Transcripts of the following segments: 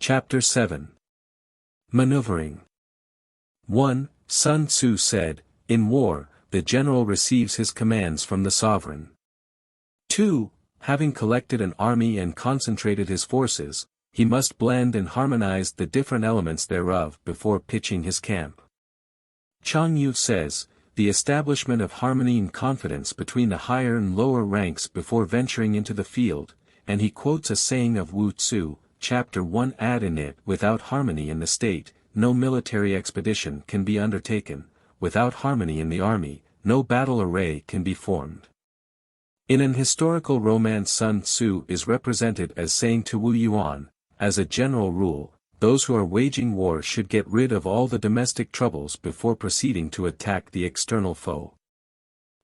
Chapter 7. Maneuvering. 1. Sun Tzu said, "In war, the general receives his commands from the sovereign." 2. Having collected an army and concentrated his forces, he must blend and harmonize the different elements thereof before pitching his camp. Chang Yu says, "The establishment of harmony and confidence between the higher and lower ranks before venturing into the field," and he quotes a saying of Wu Tzu, Chapter 1 ad in it, "Without harmony in the state, no military expedition can be undertaken, without harmony in the army, no battle array can be formed." In an historical romance, Sun Tzu is represented as saying to Wu Yuan, "As a general rule, those who are waging war should get rid of all the domestic troubles before proceeding to attack the external foe."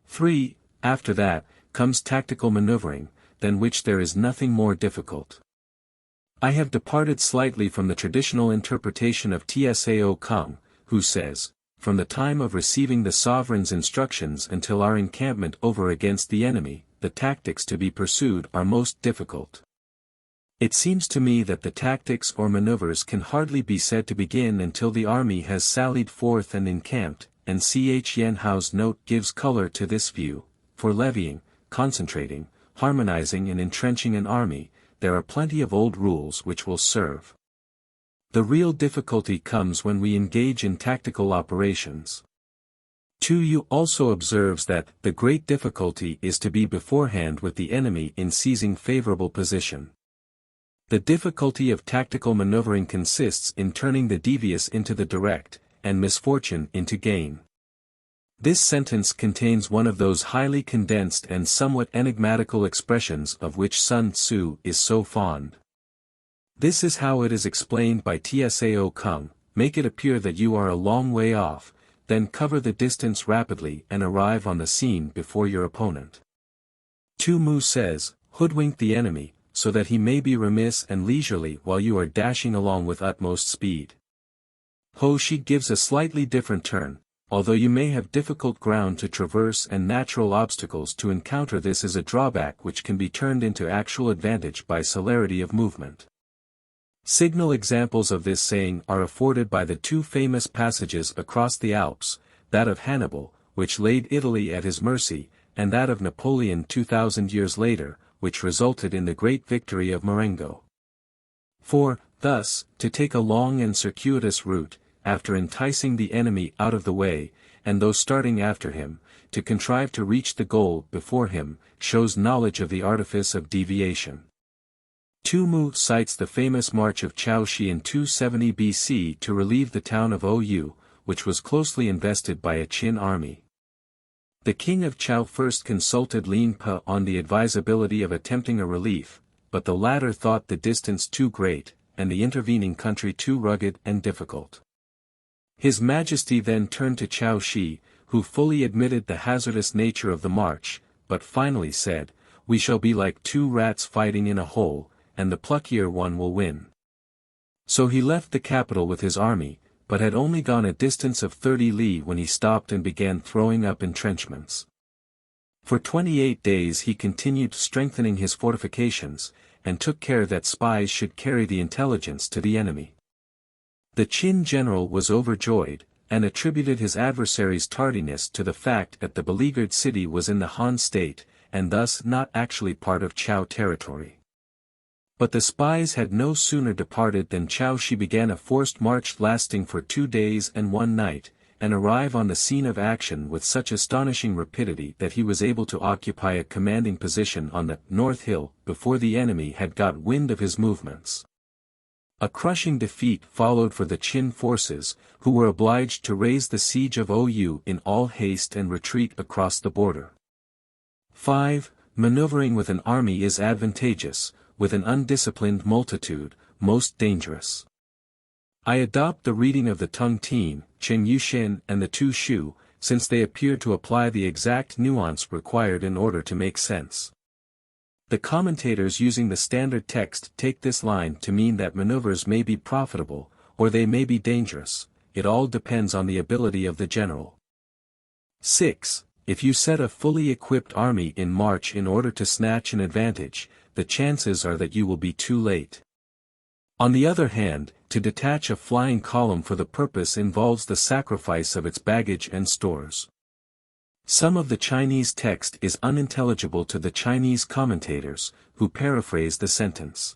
3. After that, comes tactical maneuvering, than which there is nothing more difficult. I have departed slightly from the traditional interpretation of Tsao Kung, who says, "From the time of receiving the sovereign's instructions until our encampment over against the enemy, the tactics to be pursued are most difficult." It seems to me that the tactics or maneuvers can hardly be said to begin until the army has sallied forth and encamped, and Ch. Yenhao's note gives color to this view. For levying, concentrating, harmonizing and entrenching an army, there are plenty of old rules which will serve. The real difficulty comes when we engage in tactical operations. Chu Yu also observes that the great difficulty is to be beforehand with the enemy in seizing favorable position. The difficulty of tactical maneuvering consists in turning the devious into the direct, and misfortune into gain. This sentence contains one of those highly condensed and somewhat enigmatical expressions of which Sun Tzu is so fond. This is how it is explained by Tsao Kung: "Make it appear that you are a long way off, then cover the distance rapidly and arrive on the scene before your opponent." Tu Mu says, "Hoodwink the enemy, so that he may be remiss and leisurely while you are dashing along with utmost speed." Ho Shi gives a slightly different turn: "Although you may have difficult ground to traverse and natural obstacles to encounter, this is a drawback which can be turned into actual advantage by celerity of movement." Signal examples of this saying are afforded by the two famous passages across the Alps, that of Hannibal, which laid Italy at his mercy, and that of Napoleon 2,000 years later, which resulted in the great victory of Marengo. For, thus, to take a long and circuitous route, after enticing the enemy out of the way, and though starting after him, to contrive to reach the goal before him, shows knowledge of the artifice of deviation. Tu Mu cites the famous march of Chao Shi in 270 BC to relieve the town of Ou, which was closely invested by a Qin army. The king of Chao first consulted Lin Pe on the advisability of attempting a relief, but the latter thought the distance too great, and the intervening country too rugged and difficult. His Majesty then turned to Chao Shi, who fully admitted the hazardous nature of the march, but finally said, "We shall be like two rats fighting in a hole, and the pluckier one will win." So he left the capital with his army, but had only gone a distance of 30 li when he stopped and began throwing up entrenchments. For 28 days he continued strengthening his fortifications, and took care that spies should carry the intelligence to the enemy. The Qin general was overjoyed, and attributed his adversary's tardiness to the fact that the beleaguered city was in the Han state, and thus not actually part of Chao territory. But the spies had no sooner departed than Chao Shi began a forced march lasting for 2 days and 1 night, and arrive on the scene of action with such astonishing rapidity that he was able to occupy a commanding position on the North Hill before the enemy had got wind of his movements. A crushing defeat followed for the Qin forces, who were obliged to raise the siege of Ou in all haste and retreat across the border. 5. Maneuvering with an army is advantageous, with an undisciplined multitude, most dangerous. I adopt the reading of the Tung Tin, Chen Yushin and the Tu Shu, since they appear to apply the exact nuance required in order to make sense. The commentators using the standard text take this line to mean that maneuvers may be profitable, or they may be dangerous. It all depends on the ability of the general. 6. If you set a fully equipped army in march in order to snatch an advantage, the chances are that you will be too late. On the other hand, to detach a flying column for the purpose involves the sacrifice of its baggage and stores. Some of the Chinese text is unintelligible to the Chinese commentators, who paraphrase the sentence.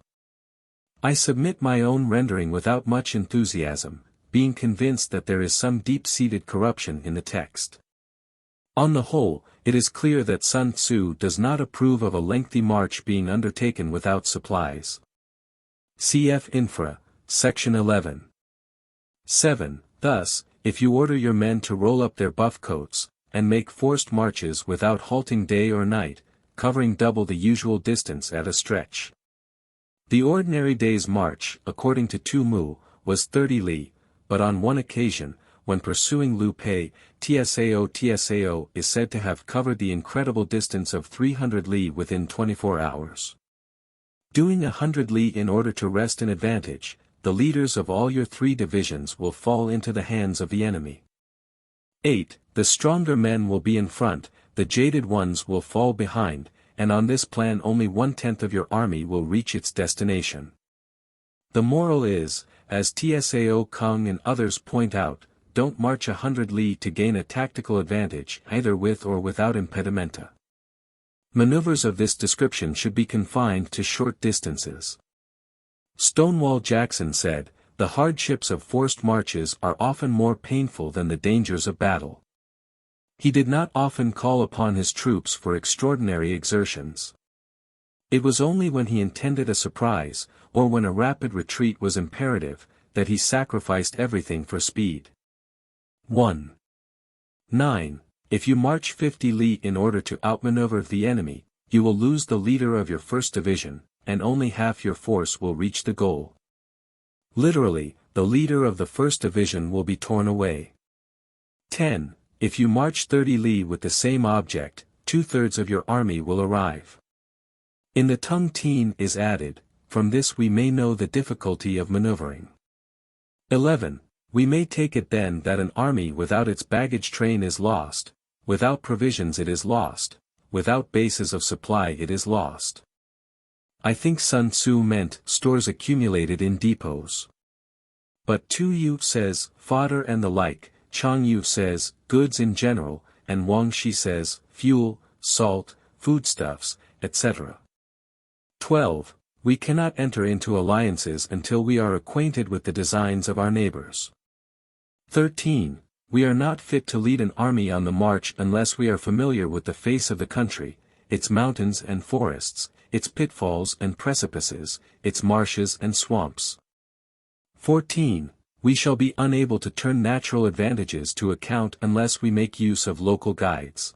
I submit my own rendering without much enthusiasm, being convinced that there is some deep-seated corruption in the text. On the whole, it is clear that Sun Tzu does not approve of a lengthy march being undertaken without supplies. Cf. Infra, Section 11. 7. Thus, if you order your men to roll up their buff coats, and make forced marches without halting day or night, covering double the usual distance at a stretch. The ordinary day's march, according to Tu Mu, was 30 li, but on one occasion, when pursuing Liu Pei, Tsao is said to have covered the incredible distance of 300 li within 24 hours. Doing 100 li in order to wrest an advantage, the leaders of all your 3 divisions will fall into the hands of the enemy. 8. The stronger men will be in front, the jaded ones will fall behind, and on this plan only 1/10 of your army will reach its destination. The moral is, as Tsao Kung and others point out, don't march 100 li to gain a tactical advantage either with or without impedimenta. Maneuvers of this description should be confined to short distances. Stonewall Jackson said, the hardships of forced marches are often more painful than the dangers of battle. He did not often call upon his troops for extraordinary exertions. It was only when he intended a surprise, or when a rapid retreat was imperative, that he sacrificed everything for speed. 1. 9. If you march 50 li in order to outmaneuver the enemy, you will lose the leader of your first division, and only half your force will reach the goal. Literally, the leader of the first division will be torn away. 10. If you march 30 li with the same object, 2/3 of your army will arrive. In the Tung Tien is added, from this we may know the difficulty of maneuvering. 11. We may take it then that an army without its baggage train is lost, without provisions it is lost, without bases of supply it is lost. I think Sun Tzu meant stores accumulated in depots. But Tu Yu says, fodder and the like, Chang Yu says, goods in general, and Wang Shi says, fuel, salt, foodstuffs, etc. 12. We cannot enter into alliances until we are acquainted with the designs of our neighbors. 13. We are not fit to lead an army on the march unless we are familiar with the face of the country, its mountains and forests, its pitfalls and precipices, its marshes and swamps. 14. We shall be unable to turn natural advantages to account unless we make use of local guides.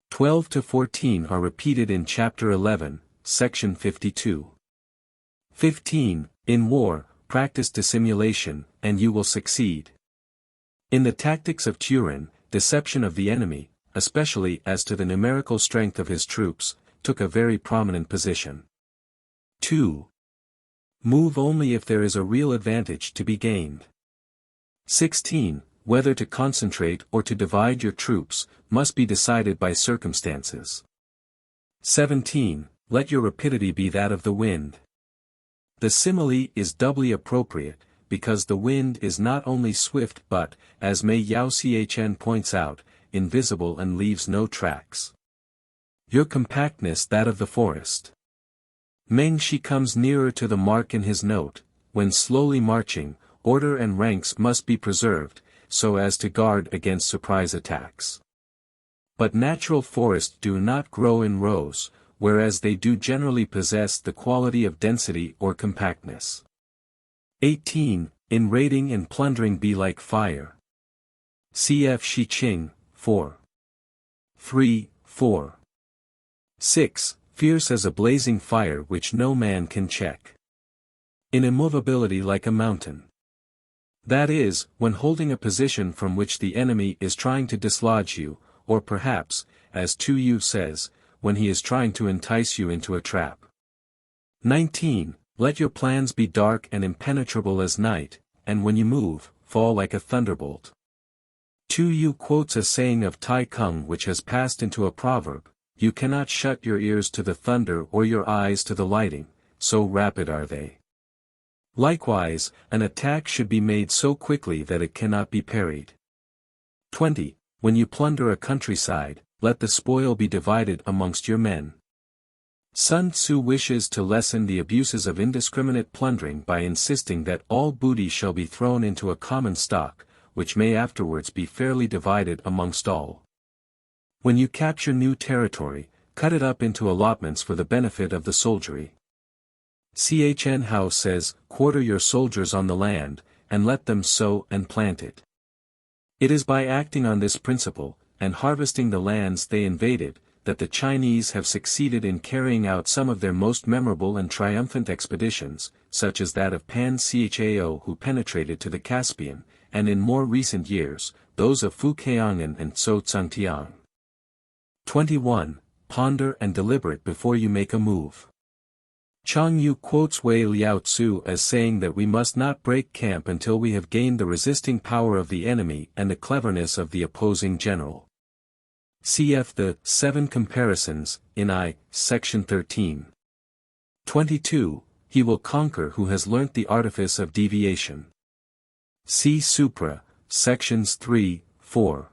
12 to 14 are repeated in Chapter 11, Section 52. 15. In war, practice dissimulation, and you will succeed. In the tactics of Turin, deception of the enemy, especially as to the numerical strength of his troops, took a very prominent position. 2. Move only if there is a real advantage to be gained. 16. Whether to concentrate or to divide your troops, must be decided by circumstances. 17. Let your rapidity be that of the wind. The simile is doubly appropriate, because the wind is not only swift but, as Mei Yao Chen points out, invisible and leaves no tracks. Your compactness that of the forest. Meng Shi comes nearer to the mark in his note, when slowly marching, order and ranks must be preserved, so as to guard against surprise attacks. But natural forests do not grow in rows, whereas they do generally possess the quality of density or compactness. 18. In raiding and plundering be like fire. Cf. Shi Qing, 4. 3, 4. 6. Fierce as a blazing fire which no man can check. In immovability like a mountain. That is, when holding a position from which the enemy is trying to dislodge you, or perhaps, as Tu Yu says, when he is trying to entice you into a trap. 19. Let your plans be dark and impenetrable as night, and when you move, fall like a thunderbolt. Tu Yu quotes a saying of Tai Kung which has passed into a proverb, you cannot shut your ears to the thunder or your eyes to the lighting, so rapid are they. Likewise, an attack should be made so quickly that it cannot be parried. 20. When you plunder a countryside, let the spoil be divided amongst your men. Sun Tzu wishes to lessen the abuses of indiscriminate plundering by insisting that all booty shall be thrown into a common stock, which may afterwards be fairly divided amongst all. When you capture new territory, cut it up into allotments for the benefit of the soldiery. Chen Hao says, quarter your soldiers on the land, and let them sow and plant it. It is by acting on this principle, and harvesting the lands they invaded, that the Chinese have succeeded in carrying out some of their most memorable and triumphant expeditions, such as that of Pan Cao who penetrated to the Caspian, and in more recent years, those of Fu Keangan and Zhou Tsungtiang. 21. Ponder and deliberate before you make a move. Chang Yu quotes Wei Liao Tzu as saying that we must not break camp until we have gained the resisting power of the enemy and the cleverness of the opposing general. Cf. the 7 Comparisons, in I, Section 13. 22. He will conquer who has learnt the artifice of deviation. See Supra, Sections 3, 4.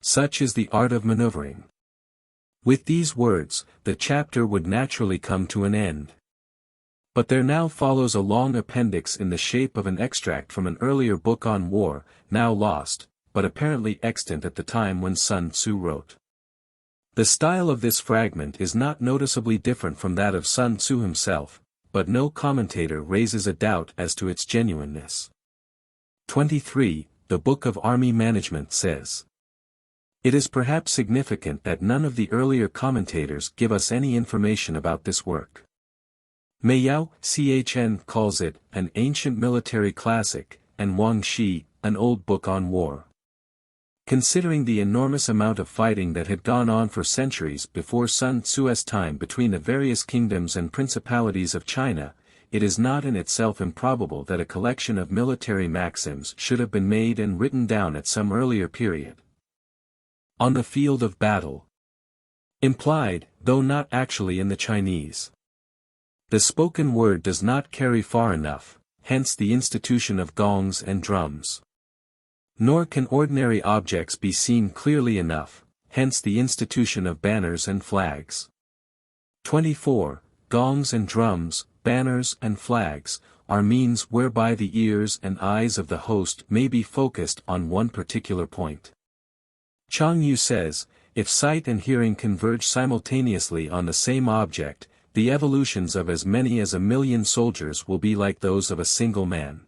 Such is the art of maneuvering. With these words, the chapter would naturally come to an end. But there now follows a long appendix in the shape of an extract from an earlier book on war, now lost, but apparently extant at the time when Sun Tzu wrote. The style of this fragment is not noticeably different from that of Sun Tzu himself, but no commentator raises a doubt as to its genuineness. 23. The Book of Army Management says. It is perhaps significant that none of the earlier commentators give us any information about this work. Meiyao Chn calls it an ancient military classic, and Wang Shi, an old book on war. Considering the enormous amount of fighting that had gone on for centuries before Sun Tzu's time between the various kingdoms and principalities of China, it is not in itself improbable that a collection of military maxims should have been made and written down at some earlier period. On the field of battle. Implied, though not actually in the Chinese. The spoken word does not carry far enough, hence the institution of gongs and drums. Nor can ordinary objects be seen clearly enough, hence the institution of banners and flags. 24. Gongs and drums, banners and flags, are means whereby the ears and eyes of the host may be focused on one particular point. Chang Yu says, if sight and hearing converge simultaneously on the same object, the evolutions of as many as 1,000,000 soldiers will be like those of a single man.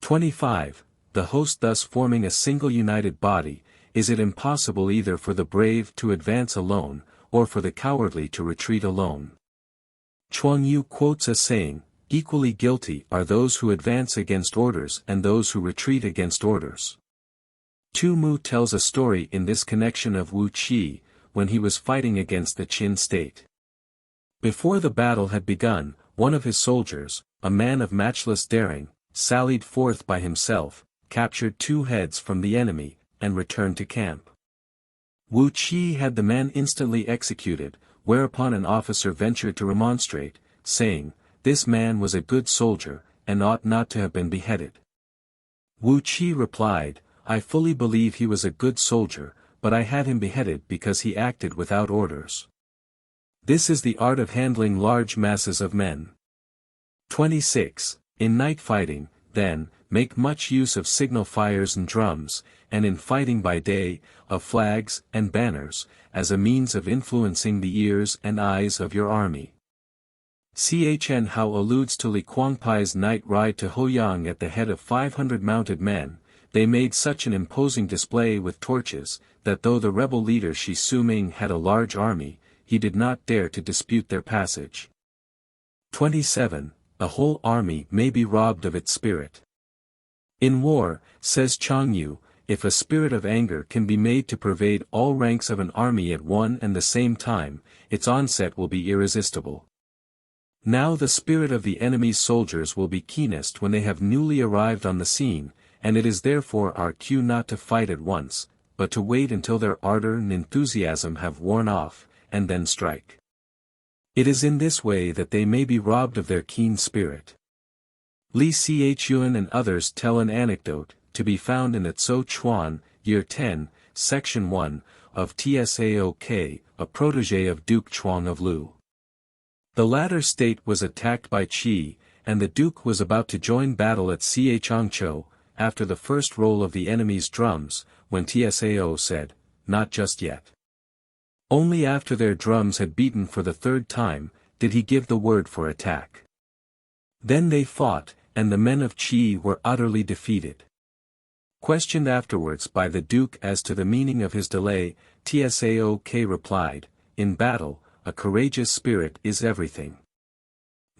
25. The host thus forming a single united body, is it impossible either for the brave to advance alone, or for the cowardly to retreat alone? Chuang Yu quotes a saying, equally guilty are those who advance against orders and those who retreat against orders. Tu Mu tells a story in this connection of Wu Qi, when he was fighting against the Qin state. Before the battle had begun, one of his soldiers, a man of matchless daring, sallied forth by himself, captured 2 heads from the enemy, and returned to camp. Wu Qi had the man instantly executed, whereupon an officer ventured to remonstrate, saying, this man was a good soldier, and ought not to have been beheaded. Wu Qi replied, I fully believe he was a good soldier, but I had him beheaded because he acted without orders. This is the art of handling large masses of men. 26. In night fighting, then, make much use of signal fires and drums, and in fighting by day, of flags and banners, as a means of influencing the ears and eyes of your army. Chen Hao alludes to Li Guangpai's night ride to Hoyang at the head of 500 mounted men. They made such an imposing display with torches, that though the rebel leader Shi Suming had a large army, he did not dare to dispute their passage. 27. A whole army may be robbed of its spirit. In war, says Chang Yu, if a spirit of anger can be made to pervade all ranks of an army at one and the same time, its onset will be irresistible. Now the spirit of the enemy's soldiers will be keenest when they have newly arrived on the scene, and it is therefore our cue not to fight at once, but to wait until their ardor and enthusiasm have worn off, and then strike. It is in this way that they may be robbed of their keen spirit. Li Chun and others tell an anecdote, to be found in the Tso Chuan, Year 10, Section 1, of Tsaok, a protege of Duke Chuang of Lu. The latter state was attacked by Qi, and the Duke was about to join battle at Changzhou, after the first roll of the enemy's drums, when Tsao said, "Not just yet." Only after their drums had beaten for the third time, did he give the word for attack. Then they fought, and the men of Qi were utterly defeated. Questioned afterwards by the Duke as to the meaning of his delay, Tsaok replied, "In battle, a courageous spirit is everything."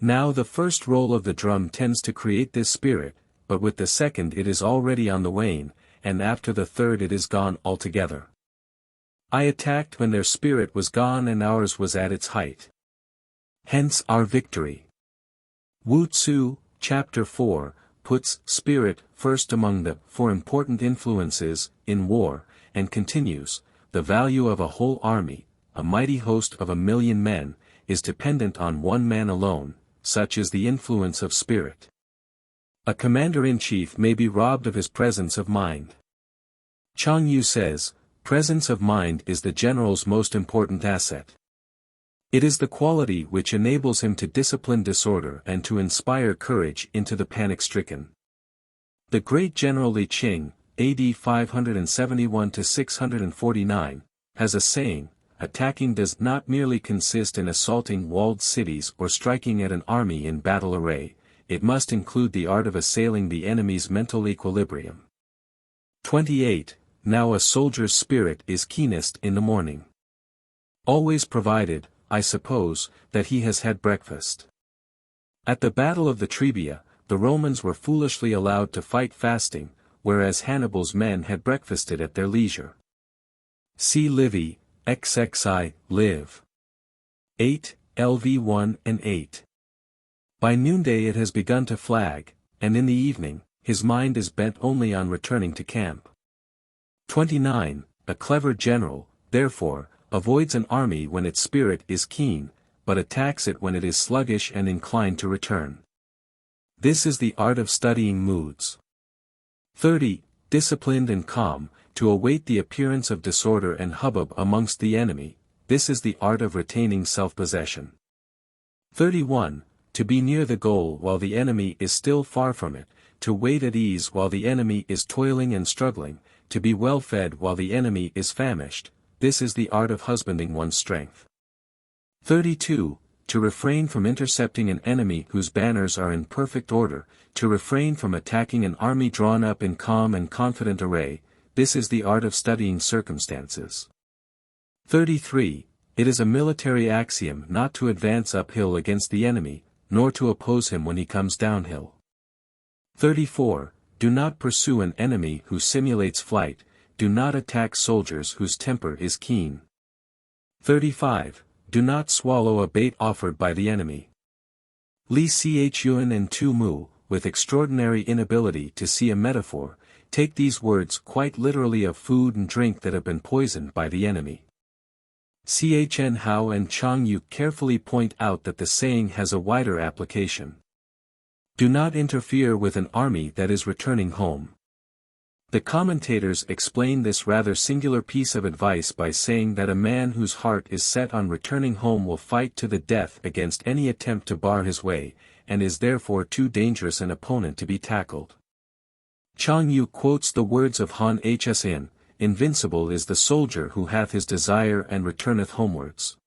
Now the first roll of the drum tends to create this spirit, but with the second it is already on the wane, and after the third it is gone altogether. I attacked when their spirit was gone and ours was at its height. Hence our victory. Wu Tzu, Chapter 4, puts spirit first among the 4 important influences in war, and continues, the value of a whole army, a mighty host of 1,000,000 men, is dependent on one man alone, such is the influence of spirit. A commander-in-chief may be robbed of his presence of mind. Chang Yu says, presence of mind is the general's most important asset. It is the quality which enables him to discipline disorder and to inspire courage into the panic-stricken. The great General Li Qing, AD 571–649, has a saying, attacking does not merely consist in assaulting walled cities or striking at an army in battle array, it must include the art of assailing the enemy's mental equilibrium. 28. Now a soldier's spirit is keenest in the morning. Always provided, I suppose, that he has had breakfast. At the Battle of the Trebia, the Romans were foolishly allowed to fight fasting, whereas Hannibal's men had breakfasted at their leisure. See Livy, XXI, Liv. 8, LV 1 and 8. By noonday it has begun to flag, and in the evening, his mind is bent only on returning to camp. 29. A clever general, therefore, avoids an army when its spirit is keen, but attacks it when it is sluggish and inclined to return. This is the art of studying moods. 30. Disciplined and calm, to await the appearance of disorder and hubbub amongst the enemy, this is the art of retaining self-possession. 31. To be near the goal while the enemy is still far from it, to wait at ease while the enemy is toiling and struggling, to be well fed while the enemy is famished, this is the art of husbanding one's strength. 32. To refrain from intercepting an enemy whose banners are in perfect order, to refrain from attacking an army drawn up in calm and confident array, this is the art of studying circumstances. 33. It is a military axiom not to advance uphill against the enemy, nor to oppose him when he comes downhill. 34. Do not pursue an enemy who simulates flight, do not attack soldiers whose temper is keen. 35. Do not swallow a bait offered by the enemy. Li Chun and Tu Mu, with extraordinary inability to see a metaphor, take these words quite literally of food and drink that have been poisoned by the enemy. Chen Hao and Chang Yu carefully point out that the saying has a wider application. Do not interfere with an army that is returning home. The commentators explain this rather singular piece of advice by saying that a man whose heart is set on returning home will fight to the death against any attempt to bar his way, and is therefore too dangerous an opponent to be tackled. Chang Yu quotes the words of Han Hsin, "Invincible is the soldier who hath his desire and returneth homewards."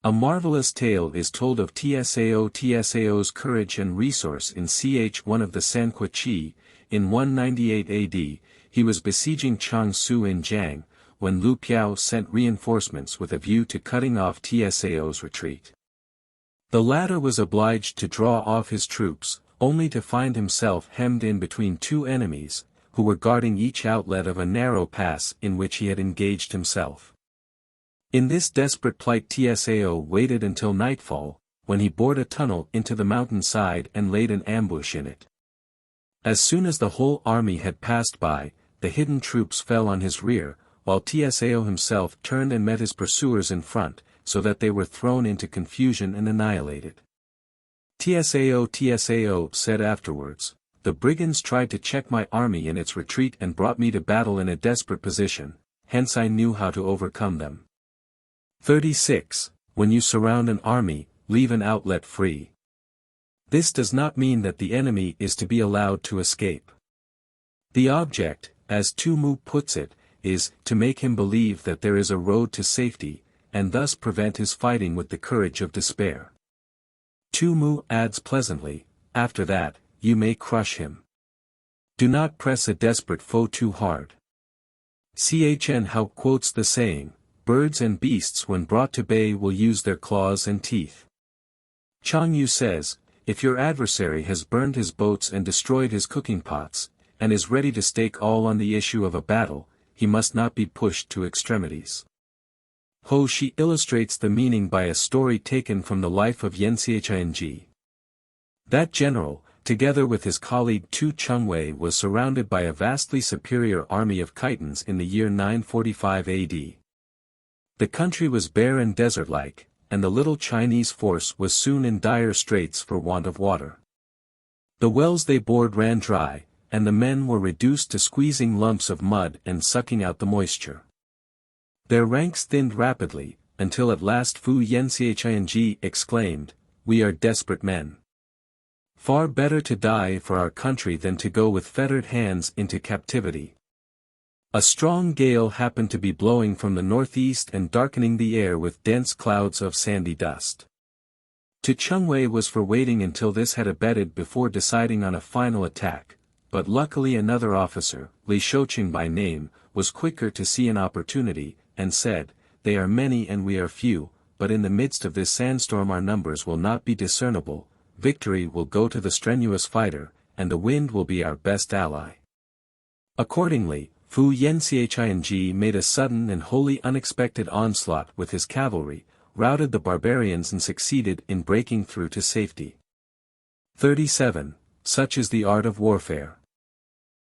A marvelous tale is told of Tsao's courage and resource in Ch1 of the Sanqua Qi. In 198 AD, he was besieging Changsu in Jiang, when Lu Piao sent reinforcements with a view to cutting off Tsao's retreat. The latter was obliged to draw off his troops, only to find himself hemmed in between 2 enemies, who were guarding each outlet of a narrow pass in which he had engaged himself. In this desperate plight Tsao waited until nightfall, when he bored a tunnel into the mountain side and laid an ambush in it. As soon as the whole army had passed by, the hidden troops fell on his rear, while Tsao himself turned and met his pursuers in front, so that they were thrown into confusion and annihilated. Tsao said afterwards, "The brigands tried to check my army in its retreat and brought me to battle in a desperate position, hence I knew how to overcome them." 36. When you surround an army, leave an outlet free. This does not mean that the enemy is to be allowed to escape. The object, as Tu Mu puts it, is to make him believe that there is a road to safety, and thus prevent his fighting with the courage of despair. Tu Mu adds pleasantly, after that, you may crush him. Do not press a desperate foe too hard. Chn Hao quotes the saying, "Birds and beasts when brought to bay will use their claws and teeth." Chang Yu says, "If your adversary has burned his boats and destroyed his cooking pots, and is ready to stake all on the issue of a battle, he must not be pushed to extremities." Ho Shi illustrates the meaning by a story taken from the life of Yanxiechang. That general, together with his colleague Tu Chengwei, was surrounded by a vastly superior army of Khitans in the year 945 AD. The country was bare and desert-like, and the little Chinese force was soon in dire straits for want of water. The wells they bored ran dry, and the men were reduced to squeezing lumps of mud and sucking out the moisture. Their ranks thinned rapidly, until at last Fu Yanxiechang exclaimed, "We are desperate men. Far better to die for our country than to go with fettered hands into captivity." A strong gale happened to be blowing from the northeast and darkening the air with dense clouds of sandy dust. Tu Chengwei was for waiting until this had abated before deciding on a final attack, but luckily another officer, Li Shouqing by name, was quicker to see an opportunity, and said, "They are many and we are few, but in the midst of this sandstorm our numbers will not be discernible, victory will go to the strenuous fighter, and the wind will be our best ally." Accordingly, Fu Yanxiechang made a sudden and wholly unexpected onslaught with his cavalry, routed the barbarians and succeeded in breaking through to safety. 37. Such is the art of warfare.